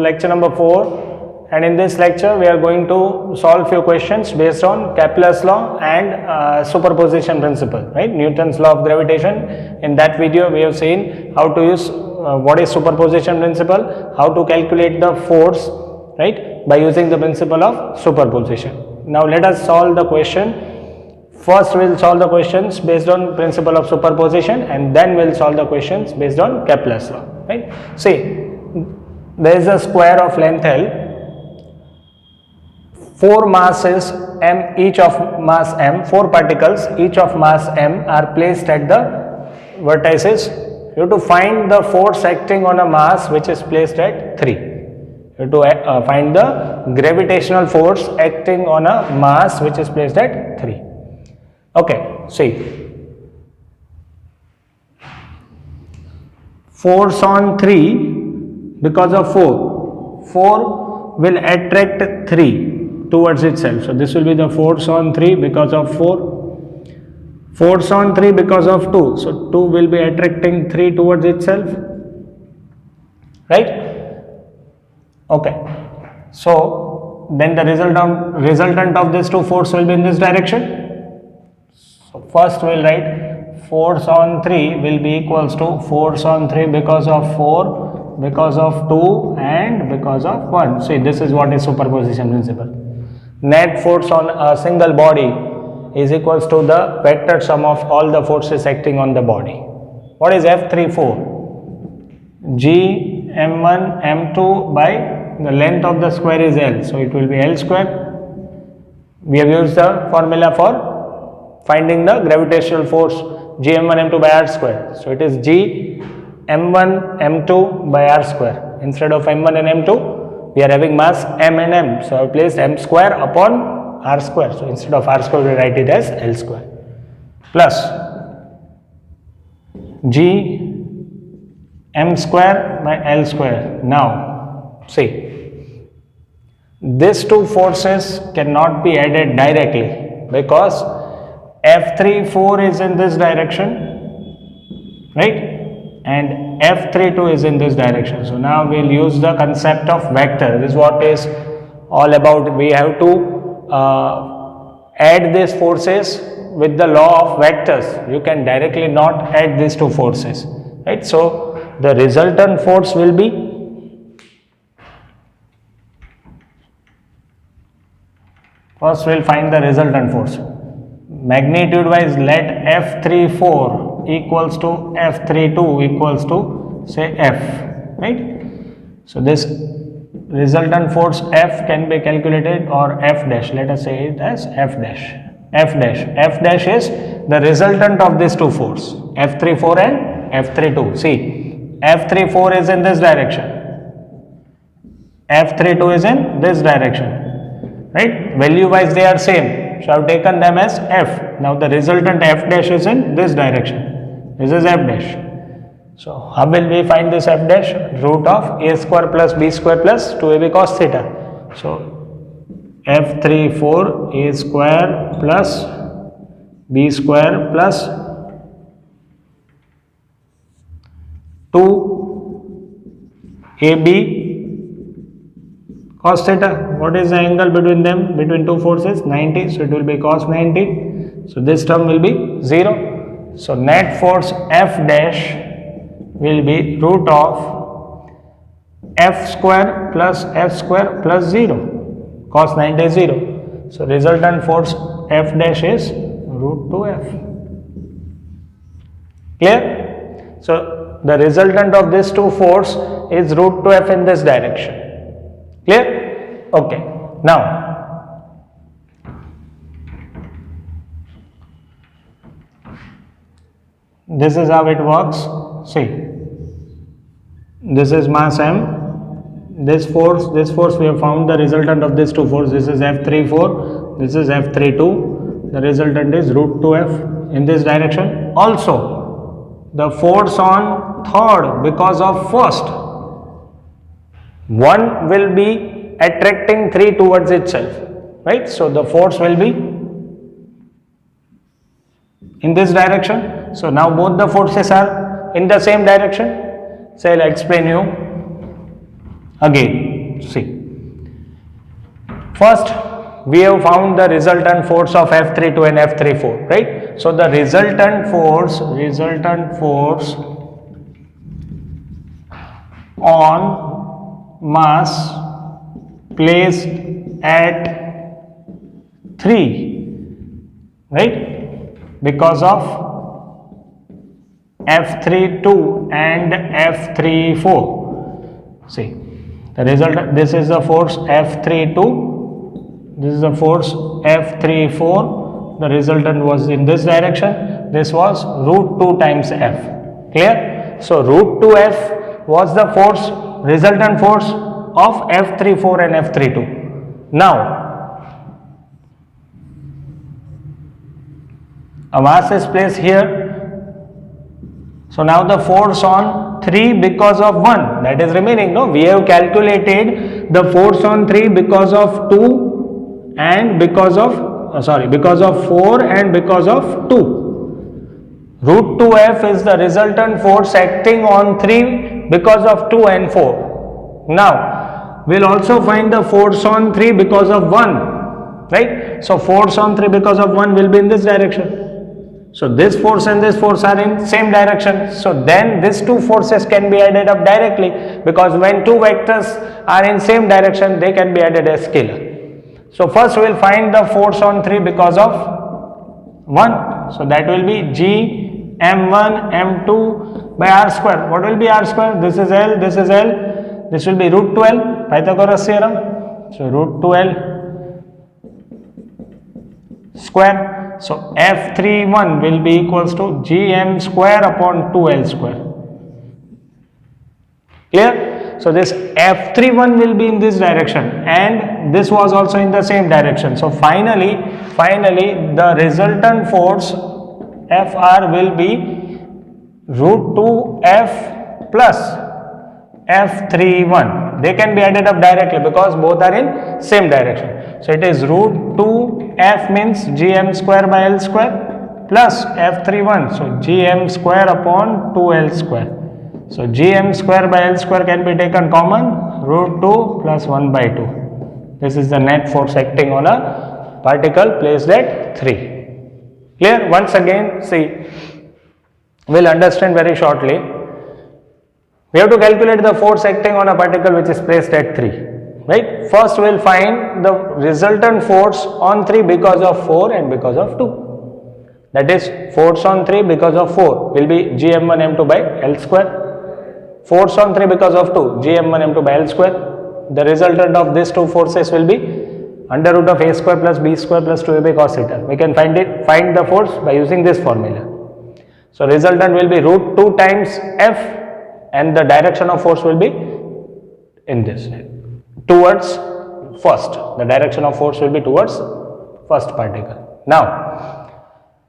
lecture number 4, and in this lecture we are going to solve few questions based on Kepler's law and superposition principle, right? Newton's law of gravitation. In that video we have seen how to use what is superposition principle, how to calculate the force, right, by using the principle of superposition. Now let us solve the question. First we will solve the questions based on principle of superposition, and then we will solve the questions based on Kepler's law, right? See, there is a square of length L, 4 masses m, each of mass m, 4 particles each of mass m are placed at the vertices. You have to find the force acting on a mass which is placed at 3. You have to find the gravitational force acting on a mass which is placed at 3. Okay, see, force on 3 because of 4 will attract 3 towards itself. So this will be the force on 3 because of 4, force on 3 because of 2. So 2 will be attracting 3 towards itself, right? Okay, so then the resultant of these two force will be in this direction. So first we will write force on 3 will be equals to force on 3 because of 4, because of 2 and because of 1. See, this is what is superposition principle. Net force on a single body is equals to the vector sum of all the forces acting on the body. What is F34? G m1 m2 by the length of the square is L. So it will be L square. We have used the formula for finding the gravitational force G m1 m2 by r square. So it is G m1 m2 by r square. Instead of m1 and m2, we are having mass m and m. So I have placed m square upon r square. So instead of r square, we write it as L square plus G m square by L square. Now see, these two forces cannot be added directly because F34 is in this direction, right, and F32 is in this direction. So now we will use the concept of vector. This is what is all about. We have to add these forces with the law of vectors. You can directly not add these two forces, right? So the resultant force will be, first we will find the resultant force. Magnitude wise, let F34 equals to F32 equals to say F, right? So this resultant force F can be calculated, or F dash, let us say it as F dash. F dash is the resultant of these two force, F34 and F32. See, F34 is in this direction, F32 is in this direction, right? Value wise they are same. So I have taken them as F. Now the resultant F dash is in this direction. This is F dash. So how will we find this F dash? Root of a square plus b square plus 2ab cos theta. So F34 a square plus b square plus 2ab cos theta. What is the angle between them, between two forces? 90. So it will be cos 90. So this term will be 0. So net force F dash will be root of F square plus 0. Cos 90 is 0. So resultant force F dash is root 2F. Clear? So the resultant of this two force is root 2F in this direction. Clear? Okay. Now, this is how it works. See, this is mass m. This force we have found the resultant of these two forces. This is F34, this is F32. The resultant is root 2F in this direction. Also, the force on third because of first, 1 will be attracting 3 towards itself, right? So the force will be in this direction. So now both the forces are in the same direction. So I will explain you again. See, first we have found the resultant force of F32 and F34, right? So the resultant force on mass placed at 3, right, because of F32 and F34. See, the result, this is the force F32, this is the force F34, the resultant was in this direction, this was root 2 times F. Clear? So root 2F was the force, resultant force of F34 and F32. Now, a mass is placed here. So now the force on 3 because of 1, that is remaining, no? We have calculated the force on 3 because of 2 and because of, because of 4 and because of 2. Root 2F is the resultant force acting on 3 because of 2 and 4. Now, we'll also find the force on 3 because of 1, right? So force on 3 because of 1 will be in this direction. So this force and this force are in same direction. So then these two forces can be added up directly, because when two vectors are in same direction, they can be added as scalar. So first we will find the force on 3 because of 1. So that will be G m1 m2 by r square. What will be r square? This is L, this is L. This will be root 2L, Pythagoras theorem. So root 2L square. So F31 will be equals to Gm square upon 2L square. Clear? So this F31 will be in this direction and this was also in the same direction. So finally the resultant force Fr will be root 2F plus F31. They can be added up directly because both are in same direction. So it is root 2F means Gm square by L square plus F31. So Gm square upon 2L square. So Gm square by L square can be taken common, root 2 plus 1 by 2. This is the net force acting on a particle placed at 3. Clear? Once again, see, we'll understand very shortly. We have to calculate the force acting on a particle which is placed at 3, right? First we will find the resultant force on 3 because of 4 and because of 2. That is, force on 3 because of 4 will be Gm1 m2 by L square. Force on 3 because of 2, Gm1 m2 by L square. The resultant of these two forces will be under root of a square plus b square plus 2ab cos theta. We can find the force by using this formula. So resultant will be root 2 times F, and the direction of force will be in this, towards first. The direction of force will be towards first particle. Now,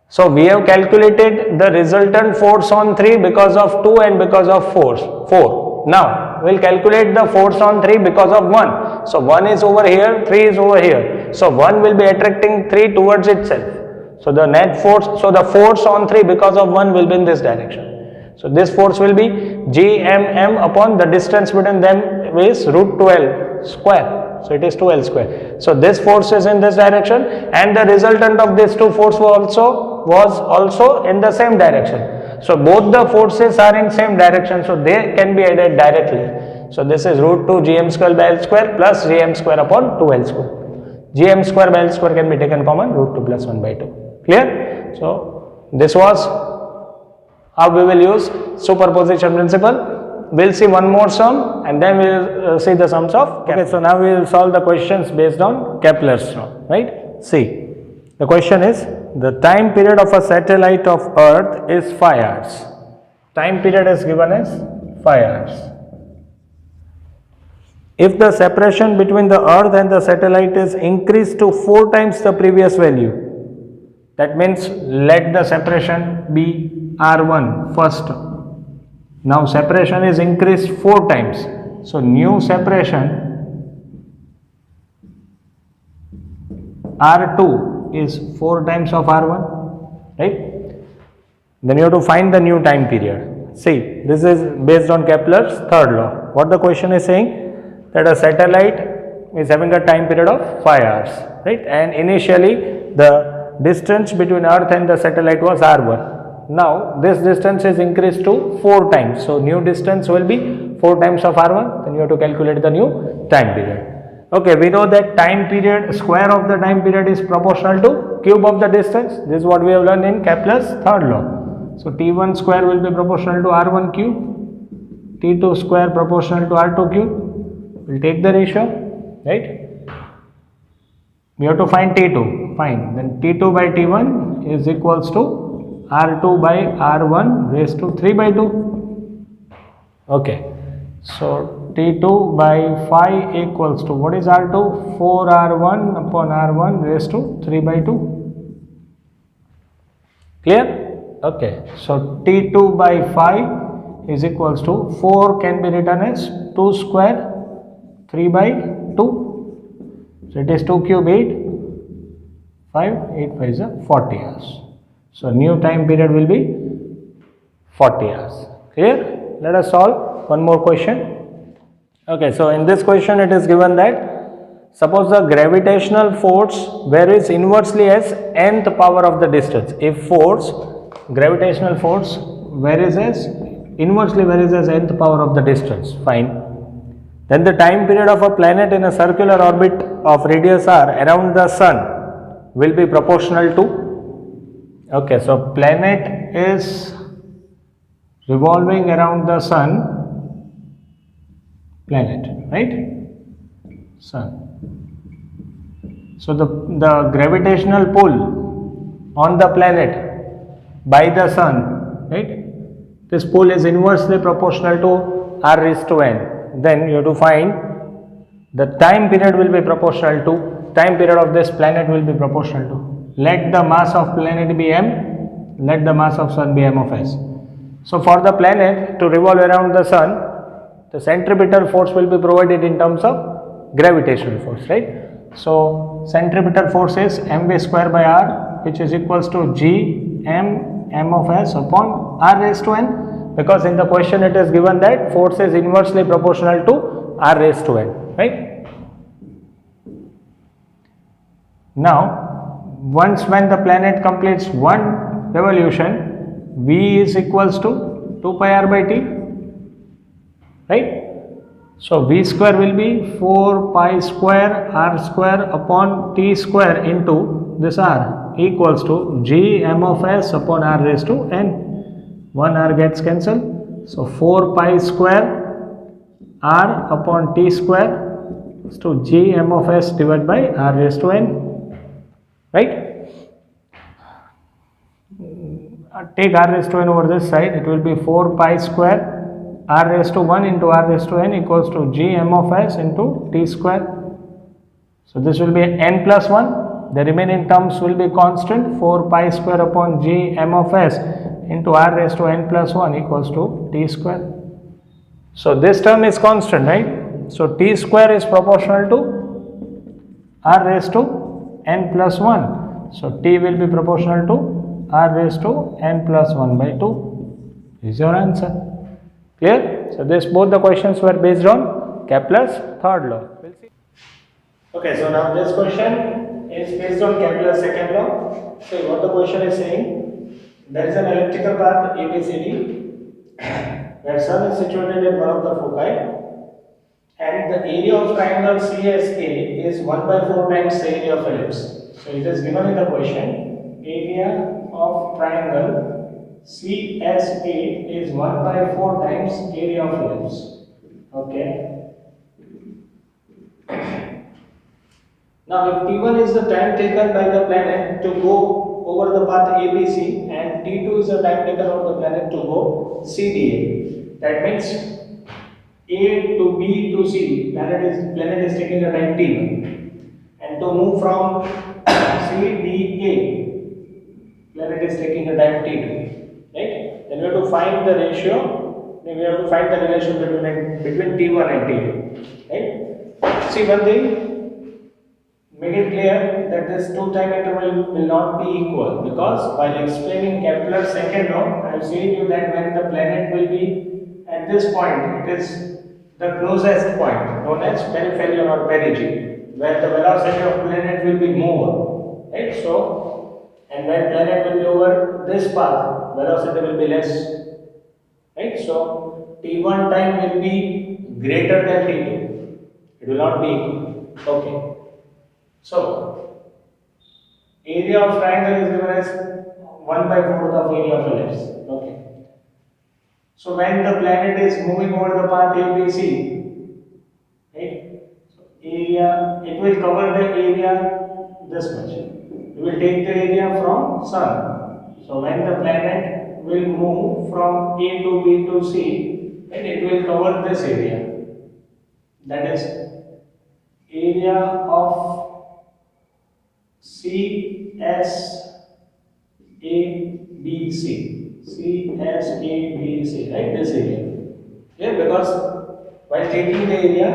so we have calculated the resultant force on 3 because of 2 and because of 4. Now, we will calculate the force on 3 because of 1. So 1 is over here, 3 is over here. So 1 will be attracting 3 towards itself. So the net force, so the force on 3 because of 1 will be in this direction. So this force will be Gmm upon the distance between them is root 2L square. So it is 2L square. So this force is in this direction and the resultant of these two forces was also in the same direction. So both the forces are in same direction, so they can be added directly. So this is root 2 Gm square by L square plus Gm square upon 2L square. Gm square by L square can be taken common, root 2 plus 1 by 2. Clear? So this was how we will use superposition principle. We'll see one more sum and then we'll see the sums of Kepler. Okay, so now we will solve the questions based on Kepler's law, right? See, the question is, the time period of a satellite of Earth is 5 hours. Time period is given as 5 hours. If the separation between the Earth and the satellite is increased to 4 times the previous value, that means let the separation be R1 first. Now separation is increased 4 times. So new separation R2 is 4 times of R1, right? Then you have to find the new time period. See, this is based on Kepler's third law. What the question is saying? that a satellite is having a time period of 5 hours, right? And initially the distance between Earth and the satellite was r1. Now this distance is increased to 4 times. So new distance will be 4 times of r1. Then you have to calculate the new time period. Okay, we know that time period, square of the time period is proportional to cube of the distance. This is what we have learned in Kepler's third law. So T1 square will be proportional to R1 cube, T2 square proportional to R2 cube. We'll take the ratio, right? We have to find T2, fine. Then T2 by T1 is equals to R2 by R1 raised to 3 by 2. Okay, so T2 by 5 equals to, what is R2? 4R1 upon R1 raised to 3 by 2. Clear? Okay, so T2 by 5 is equals to 4 can be written as 2 square 3 by 2. So it is 2 cube 8, 5, 8 5 is 40 hours. So new time period will be 40 hours. Clear? Let us solve one more question. Okay, so in this question it is given that suppose the gravitational force varies inversely as nth power of the distance. If gravitational force inversely varies as nth power of the distance, fine. Then the time period of a planet in a circular orbit of radius r around the sun will be proportional to, okay, so planet is revolving around the sun, planet, right? Sun. So the gravitational pull on the planet by the sun, right? This pull is inversely proportional to r raised to n. Then you have to find the time period will be proportional to, time period of this planet will be proportional to. Let the mass of planet be m, let the mass of sun be m of s. So for the planet to revolve around the sun, the centripetal force will be provided in terms of gravitational force, right? So centripetal force is mv square by r, which is equals to g m of s upon r raised to n, because in the question it is given that force is inversely proportional to r raised to n, right? Now once when the planet completes one revolution, v is equals to 2 pi r by t, right? So v square will be 4 pi square r square upon t square into this r equals to g m of s upon r raised to n. 1 r gets cancelled. So 4 pi square r upon t square is to g m of s divided by r raised to n, right? Take r raised to n over this side, it will be 4 pi square r raised to 1 into r raised to n equals to g m of s into t square. So this will be n plus 1, the remaining terms will be constant, 4 pi square upon g m of s into r raised to n plus 1 equals to t square. So this term is constant, right? So t square is proportional to r raised to n plus 1. So t will be proportional to r raised to n plus 1 by 2 is your answer. Clear? So this both the questions were based on Kepler's third law. We'll see. Okay, so now this question is based on Kepler's second law. So what the question is saying, there is an elliptical path ABCD where sun is situated in one of the foci and the area of triangle CSA is 1 by 4 times the area of ellipse. So it is given in the question, area of triangle CSA is 1 by 4 times area of ellipse. Okay. Now if T1 is the time taken by the planet to go over the path ABC and T2 is the time taken over the planet to go CDA. That means A to B to C, planet is taking the time T1, and to move from CDA, planet is taking the time T2. Right? Then we have to find the ratio, then we have to find the relation between T1 and T2. Right? See one thing, make it clear that this two time interval will not be equal, because while explaining Kepler's second law, I have said you that when the planet will be at this point, it is the closest point known as perihelion or perigee, where the velocity of planet will be more, right? So, and when planet will be over this path, velocity will be less, right? So, t1 time will be greater than t2. It will not be equal. Okay. So, area of triangle is given as 1 by 4th of area of ellipse. Okay. So when the planet is moving over the path ABC, right? So area, it will cover the area this much. It will take the area from Sun. So when the planet will move from A to B to C, right, it will cover this area. That is area of CSABC. CSABC, right? This area. Yeah, because while taking the area,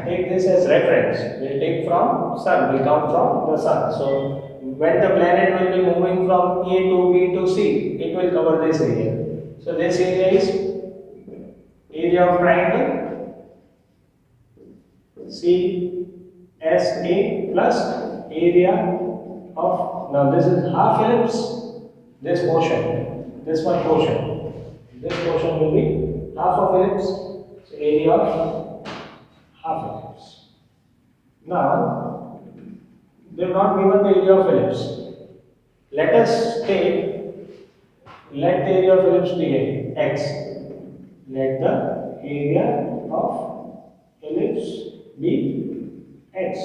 take this as reference. We'll take from Sun, we count from the Sun. So when the planet will be moving from A to B to C, it will cover this area. So this area is area of triangle CSA plus area of, now this is half ellipse, this portion, this one portion, this portion will be half of ellipse, so area of half ellipse. Now, they have not given the area of ellipse. Let us take, let the area of ellipse be x. Let the area of ellipse be x.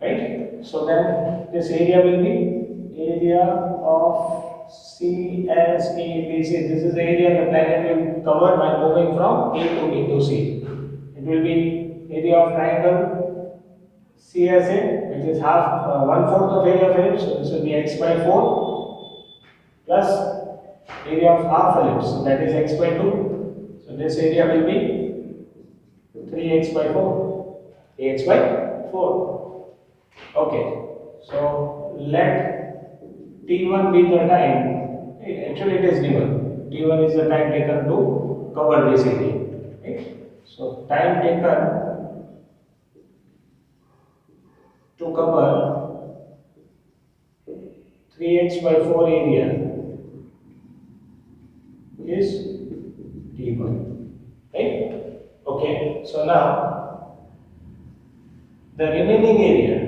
Right? So then this area will be area of CSABC. This is the area the planet will cover by moving from A to B to C. It will be area of triangle CSA, which is half 1/4 of area of ellipse. So this will be x by 4 plus area of half ellipse, so that is x by 2. So this area will be 3x by 4, ax by 4. Okay, so let t1 be the time. Actually, it is given. T1 is the time taken to cover this area. Right? So time taken to cover 3x by 4 area is t1. Right? Okay. So now the remaining area.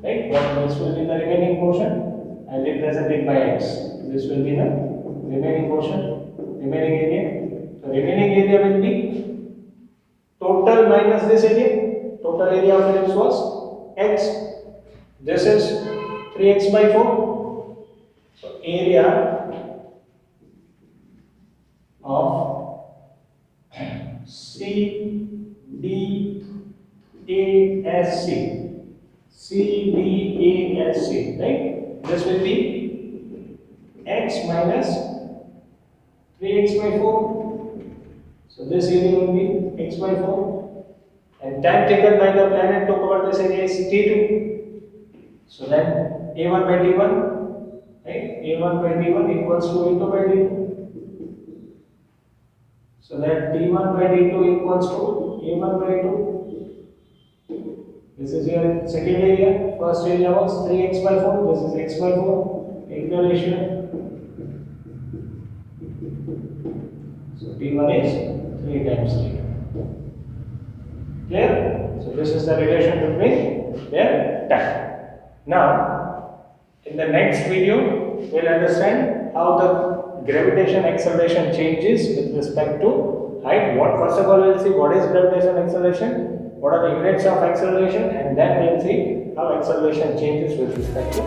Right? What this will be the remaining portion? I will represent it by x. This will be the remaining portion, remaining area. The remaining area will be total minus this area. Total area of ellipse was x. This is 3x by 4. So area of CDASC. CDASC, right? This will be x minus 3x by 4. So this area will be x by 4. And time taken by the planet to cover this area is t2. So then a1 by t1, right? a1 by t1 equals to a2 by t2. So that t1 by t2 equals to a1 by 2. This is your second area. First area was 3x by 4. This is x by 4. Take the ratio. So T1 is 3 times T2. Clear? So this is the relation between their time. Now, in the next video, we'll understand how the gravitation acceleration changes with respect to height. First of all, we'll see what is gravitation acceleration. What are the units of acceleration, and then we'll see how acceleration changes with respect to